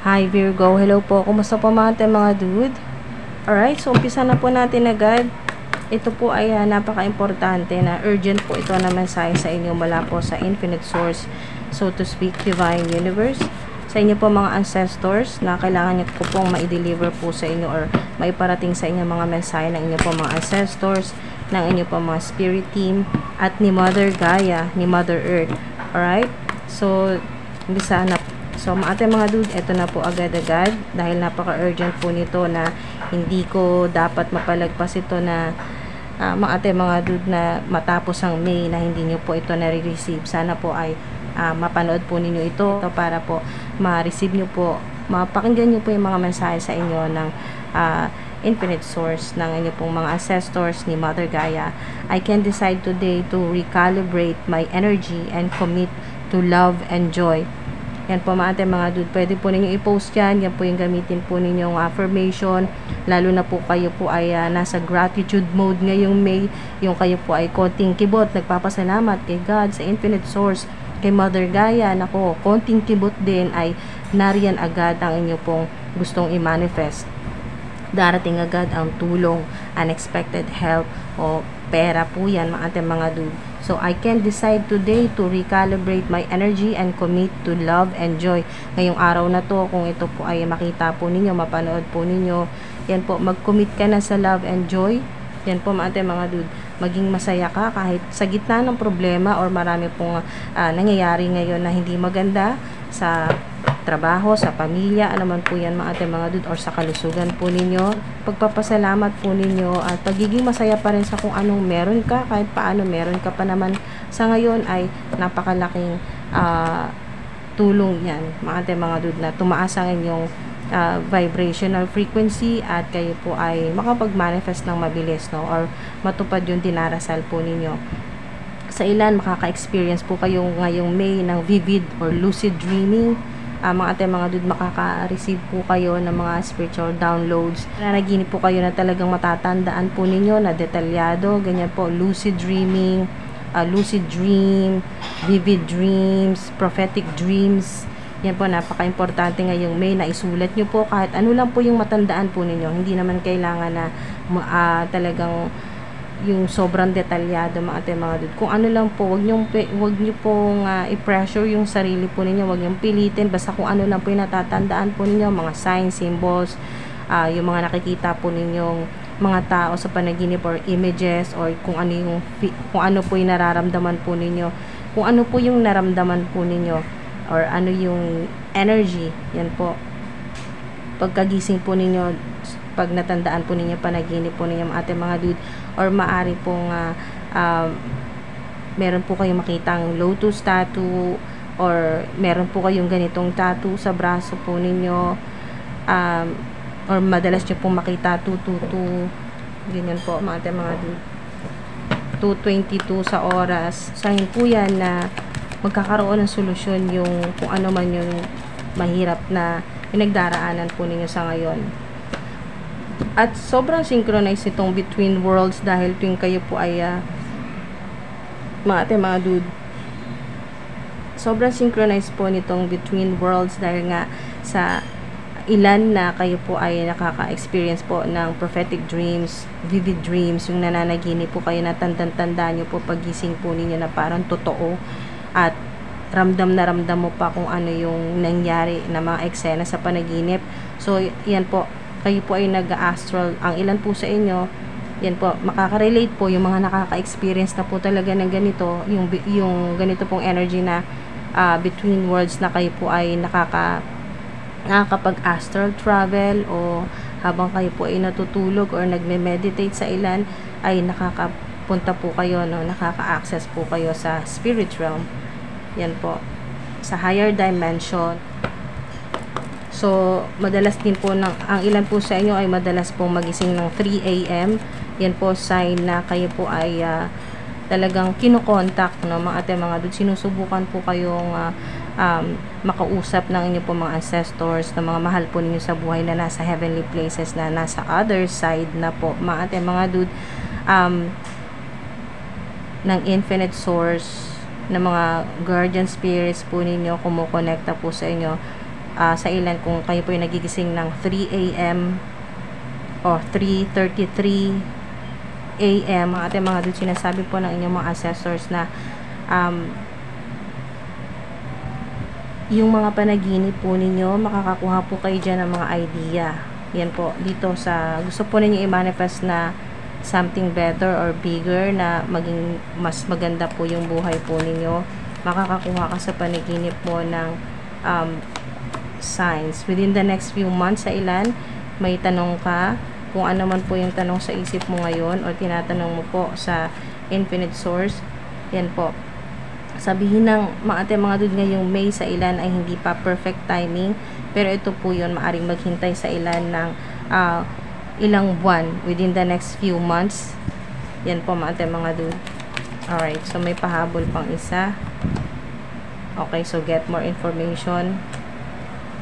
Hi Virgo, hello po. Kumusta po mga dude? Alright, so umpisa na po natin agad. Ito po ay napaka-importante na urgent po ito na mensahe sa inyo mula po sa infinite source, so to speak, divine universe. Sa inyo po mga ancestors na kailangan nyo po pong ma-deliver po sa inyo or maiparating sa inyo mga mensahe ng inyo po mga ancestors, ng inyo po mga spirit team, at ni Mother Gaia, ni Mother Earth. Alright? So, umpisa na po. So, mga dude, ito na po agad-agad dahil napaka-urgent po nito na hindi ko dapat mapalagpas ito na mga dude na matapos ang May na hindi nyo po ito nare-receive. Sana po ay mapanood po ninyo ito para po ma-receive nyo po, mapakinggan nyo po yung mga mensahe sa inyo ng infinite source ng inyo pong mga ancestors ni Mother Gaia. I can decide today to recalibrate my energy and commit to love and joy. Yan po mga dude, pwede po ninyo i-post yan. Yan po yung gamitin po ninyong affirmation, lalo na po kayo po ay nasa gratitude mode ngayong May, yung kayo po ay konting kibot, nagpapasalamat kay God, sa infinite source, kay Mother Gaia. Nako, konting kibot din ay nariyan agad ang inyo pong gustong i-manifest. Darating agad ang tulong, unexpected help o pera po yan mga dude. So, I can decide today to recalibrate my energy and commit to love and joy. Ngayong araw na to, kung ito po ay makita po ninyo, mapanood po ninyo, yan po, mag-commit ka na sa love and joy. Yan po mga dude, maging masaya ka kahit sa gitna ng problema or marami pong nangyayari ngayon na hindi maganda sa trabaho, sa pamilya, ano man po yan mga dude, or sa kalusugan po ninyo. Pagpapasalamat po ninyo at pagiging masaya pa rin sa kung anong meron ka, kahit paano meron ka pa naman sa ngayon, ay napakalaking tulong yan mga dude, na tumaas ang inyong vibrational frequency at kayo po ay makapag-manifest ng mabilis, no, or matupad yung dinarasal po ninyo. Sa ilan, makaka-experience po kayo ngayong May ng vivid or lucid dreaming. Mga dude, makaka-receive po kayo ng mga spiritual downloads. Nanaginip po kayo na talagang matatandaan po ninyo na detalyado. Ganyan po, lucid dreaming, lucid dream, vivid dreams, prophetic dreams. Yan po, napaka-importante ngayong May na isulat nyo po kahit ano lang po yung matandaan po ninyo. Hindi naman kailangan na talagang yung sobrang detalyado mga dude. Kung ano lang po, wag nyo pong i-pressure yung sarili po ninyo, wag nyo pilitin, basta kung ano lang po yung natatandaan po ninyo, mga signs, symbols, yung mga nakikita po ninyong mga tao sa panaginip or images, or kung ano po yung nararamdaman po ninyo, kung ano po yung naramdaman po ninyo, or ano yung energy, yan po. Pagkagising po ninyo, pag natandaan po ninyo panaginip po ninyo mga dude, or maari pong meron po kayong makitang lotus tattoo, or meron po kayong ganitong tattoo sa braso po ninyo, or madalas nyo pong makita 222, ganyan po mga dude, 2:22 sa oras. Sign po yan na magkakaroon ng solusyon yung kung ano man yung mahirap na pinagdaraanan po ninyo sa ngayon. At sobrang synchronized itong between worlds dahil tuwing kayo po ay mga dude, sobrang synchronized po nitong between worlds dahil nga sa ilan na kayo po ay nakaka-experience po ng prophetic dreams, vivid dreams, yung nananaginip po kayo na tanda nyo po pagising po ninyo na parang totoo at ramdam na ramdam mo pa kung ano yung nangyari na mga eksena sa panaginip. So, yan po, kayo po ay nag-astral. Ang ilan po sa inyo, yan po, makaka-relate po yung mga nakaka-experience na po talaga ng ganito, yung ganito pong energy na between worlds na kayo po ay nakakapag-astral travel, o habang kayo po ay natutulog or nagme-meditate, sa ilan ay nakakapunta po kayo, no, nakaka-access po kayo sa spirit realm. Yan po, sa higher dimension. So, madalas din po ang ilan po sa inyo ay madalas pong magising ng 3 AM. Yan po, sign na kayo po ay talagang kinokontak, no, mga dude. Sinusubukan po kayong makausap ng inyo po mga ancestors, na mga mahal po ninyo sa buhay na nasa heavenly places, na nasa other side na po, mga dude, ng infinite source, na mga guardian spirits po ninyo kumukonekta po sa inyo. sa ilan kung kayo po yung nagigising ng 3 a.m. o 3:33 a.m. Mga ating mga dude, sinasabi po ng inyong mga ancestors na yung mga panaginip po ninyo, makakakuha po kayo dyan ng mga idea. Yan po, dito sa gusto po ninyo i-manifest na something better or bigger, na maging mas maganda po yung buhay po ninyo. Makakakuha ka sa panaginip mo ng signs. Within the next few months, sa ilan, may tanong ka, kung ano man po yung tanong sa isip mo ngayon o tinatanong mo po sa Infinite Source, yan po. Sabihin ng mga dude ngayong May sa ilan ay hindi pa perfect timing, pero ito po yun, maaring maghintay sa ilan ng ilang buwan within the next few months. Yan po mga dude. Alright, so may pahabol pang isa. Okay, so get more information.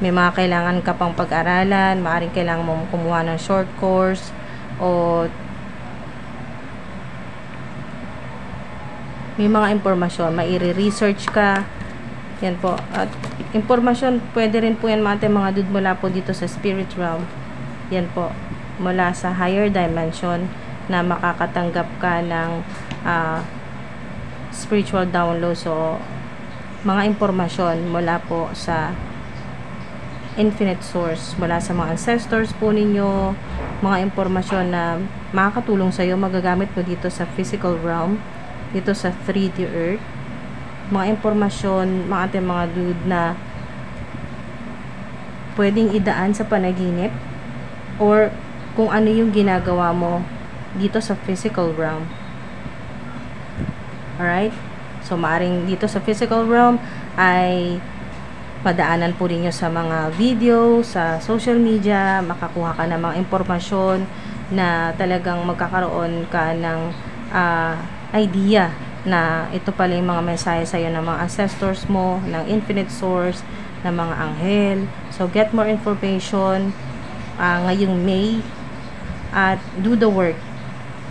May mga kailangan ka pang pag-aralan, maaring kailangan mo kumuha ng short course o may mga impormasyon, maire-research ka. Yan po. At impormasyon, pwede rin po yan mga dude mula po dito sa spirit realm. Yan po. Mula sa higher dimension na makakatanggap ka ng spiritual download. So, mga impormasyon mula po sa Infinite Source, mula sa mga ancestors po ninyo, mga impormasyon na makakatulong sa'yo, magagamit mo dito sa physical realm, dito sa 3D Earth. Mga impormasyon, mga dude, na pwedeng idaan sa panaginip or kung ano yung ginagawa mo dito sa physical realm. Alright? So, maaring dito sa physical realm ay padaanan po rin nyo sa mga video, sa social media, makakuha ka ng mga impormasyon na talagang magkakaroon ka ng idea na ito pala yung mga mensahe sa'yo ng mga ancestors mo, ng Infinite Source, ng mga anghel. So, get more information ngayong May at do the work.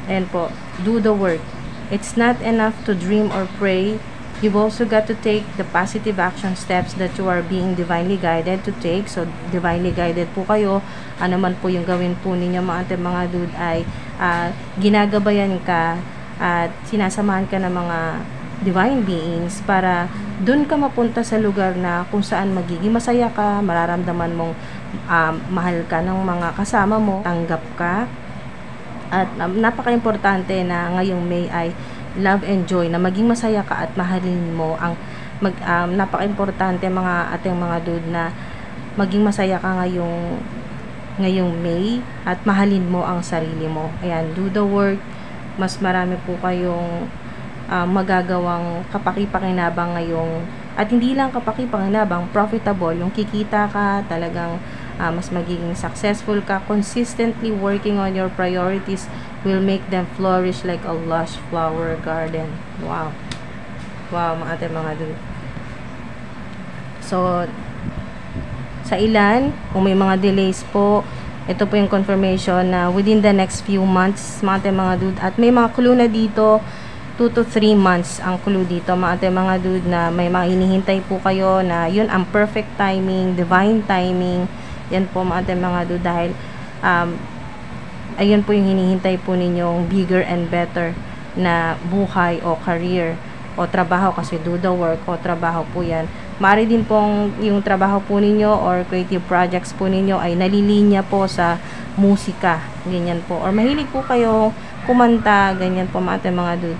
Ayan po, do the work. It's not enough to dream or pray. You've also got to take the positive action steps that you are being divinely guided to take. So, divinely guided po kayo. Ano man po yung gawin po ninyo mga dude ay ginagabayan ka at sinasamahan ka ng mga divine beings para dun ka mapunta sa lugar na kung saan magiging masaya ka, mararamdaman mong mahal ka ng mga kasama mo, tanggap ka. At napaka-importante na ngayong May ay love and joy, na maging masaya ka at mahalin mo ang napaka-importante ating mga dude, na maging masaya ka ngayong May at mahalin mo ang sarili mo. Ayan, do the work. Mas marami po kayong magagawang kapaki-pakinabang ngayong, at hindi lang kapaki-pakinabang, profitable, yung kikita ka, talagang mas magiging successful ka. Consistently working on your priorities will make them flourish like a lush flower garden. Wow. Wow, mga dude. So, sa ilan, kung may mga delays po, ito po yung confirmation na within the next few months, mga dude. At may mga clue na dito, 2 to 3 months ang clue dito, mga dude, na may mga hinihintay po kayo na yun ang perfect timing, divine timing. Yan po mga dude, dahil ayun po yung hinihintay po ninyong bigger and better na buhay o career o trabaho, kasi do the work o trabaho po yan. Maaari din pong yung trabaho po ninyo or creative projects po ninyo ay nalilinya po sa musika, ganyan po. Or mahilig po kayo kumanta, ganyan po mga dude.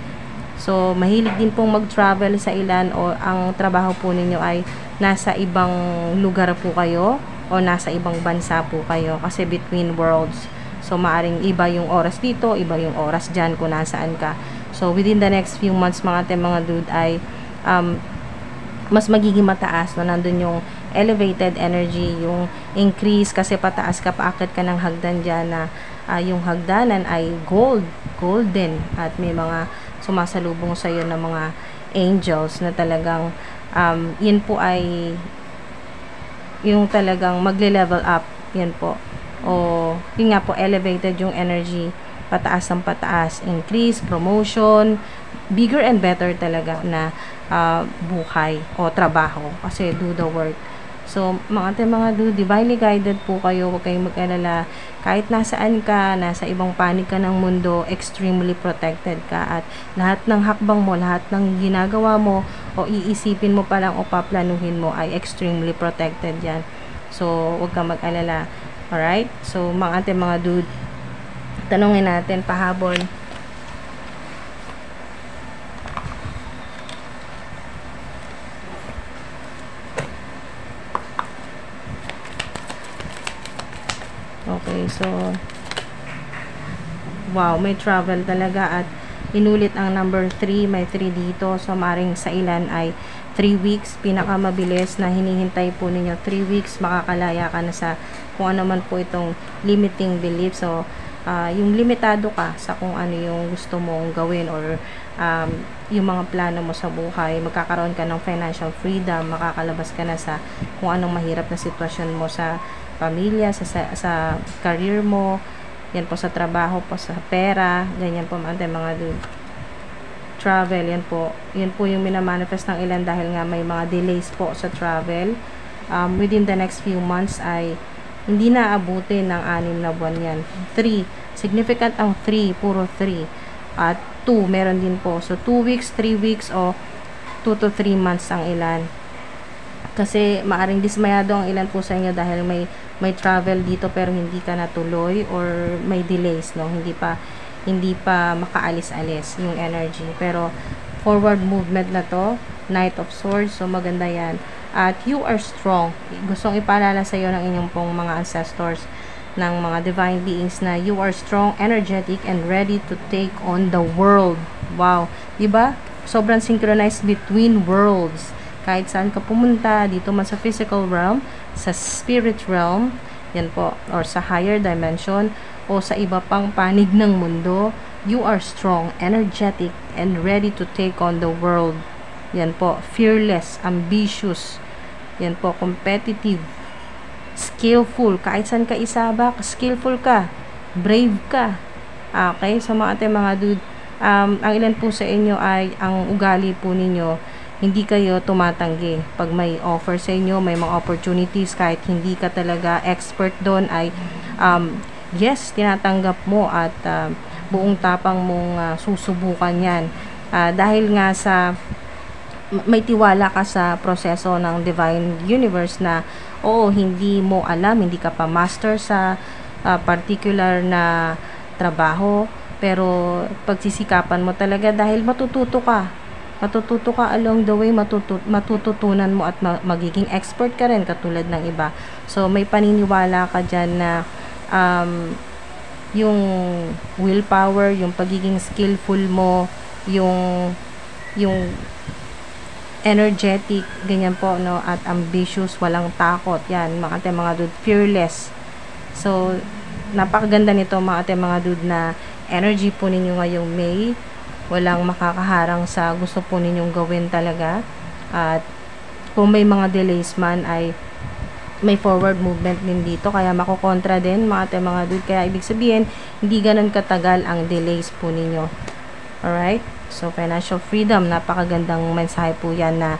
So, mahilig din pong mag-travel sa ilan o ang trabaho po ninyo ay nasa ibang lugar po kayo o nasa ibang bansa po kayo, kasi between worlds. So, maaring iba yung oras dito, iba yung oras dyan kung nasaan ka. So, within the next few months mga dude ay mas magiging mataas, no? Nandun yung elevated energy, yung increase, kasi pataas ka, paakit ka ng hagdan dyan na yung hagdanan ay golden, at may mga sumasalubong sa iyo ng mga angels na talagang yun po ay yung talagang magle-level up, yan po. O yun nga po, elevated yung energy, pataas ang pataas, increase, promotion, bigger and better talaga na buhay o trabaho, kasi do the work. So, mga dude, divinely guided po kayo. Huwag kayong mag-alala. Kahit nasaan ka, nasa ibang panig ka ng mundo, extremely protected ka. At lahat ng hakbang mo, lahat ng ginagawa mo, o iisipin mo pa lang o paplanuhin mo, ay extremely protected yan. So, huwag kang mag-alala. Alright? So, mga dude, tanungin natin, pahabol. Okay, so wow, may travel talaga at inulit ang number 3, may 3 dito. So maring sa ilan ay 3 weeks, pinakamabilis na hinihintay po ninyo. 3 weeks, makakalaya ka na sa kung ano man po itong limiting belief. So yung limitado ka sa kung ano yung gusto mong gawin or yung mga plano mo sa buhay, magkakaroon ka ng financial freedom, makakalabas ka na sa kung anong mahirap na sitwasyon mo sa pamilya, sa career mo, yan po sa trabaho po, sa pera, ganyan po mga dude. Travel, yan po yung minamanifest ng ilan dahil nga may mga delays po sa travel. Within the next few months ay hindi na abutin ng 6 na buwan yan. 3, significant ang 3, puro 3. At 2, meron din po. So 2 weeks, 3 weeks, o 2 to 3 months ang ilan. Kasi maaring dismayado ang ilan po sa inyo dahil may travel dito pero hindi ka natuloy or may delays, no? Hindi pa makaalis-alis yung energy. Pero forward movement na to, Knight of Swords, so maganda yan. At you are strong. Gustong ipaalala sa iyo ng inyong pong mga ancestors, ng mga divine beings, na you are strong, energetic, and ready to take on the world. Wow, diba? Sobrang synchronized between worlds. Kahit saan ka pumunta, dito man sa physical realm, sa spirit realm, yan po, or sa higher dimension, o sa iba pang panig ng mundo, you are strong, energetic, and ready to take on the world. Yan po, fearless, ambitious, yan po, competitive, skillful, kahit saan ka isabak, skillful ka, brave ka. Okay, so mga dude, ang ilan po sa inyo ay, ang ugali po ninyo, hindi kayo tumatanggi. Pag may offer sa inyo, may mga opportunities, kahit hindi ka talaga expert doon, ay yes, tinatanggap mo at buong tapang mong susubukan yan. Dahil nga sa may tiwala ka sa proseso ng Divine Universe na oo, hindi mo alam, hindi ka pa master sa particular na trabaho, pero pagsisikapan mo talaga dahil matututo ka along the way, matututunan mo at magiging expert ka rin katulad ng iba. So may paniniwala ka dyan na yung willpower, yung pagiging skillful mo, yung energetic, ganyan po, no, at ambitious, walang takot, yan, mga dude, fearless. So napakaganda nito mga dude, na energy po ninyo ngayong May. Walang makakaharang sa gusto po ninyong gawin talaga. At kung may mga delays man, ay may forward movement din dito. Kaya makokontra din mga dude. Kaya ibig sabihin, hindi ganun katagal ang delays po ninyo. Alright? So, financial freedom. Napakagandang mensahe po yan na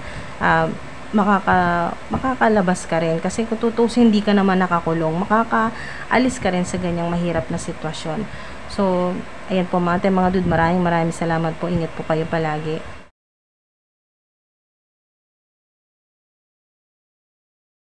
makakalabas ka rin. Kasi kung tutusin, hindi ka naman nakakulong. Makakaalis ka rin sa ganyang mahirap na sitwasyon. So, ayan po mga dude, maraming salamat po. Ingat po kayo palagi.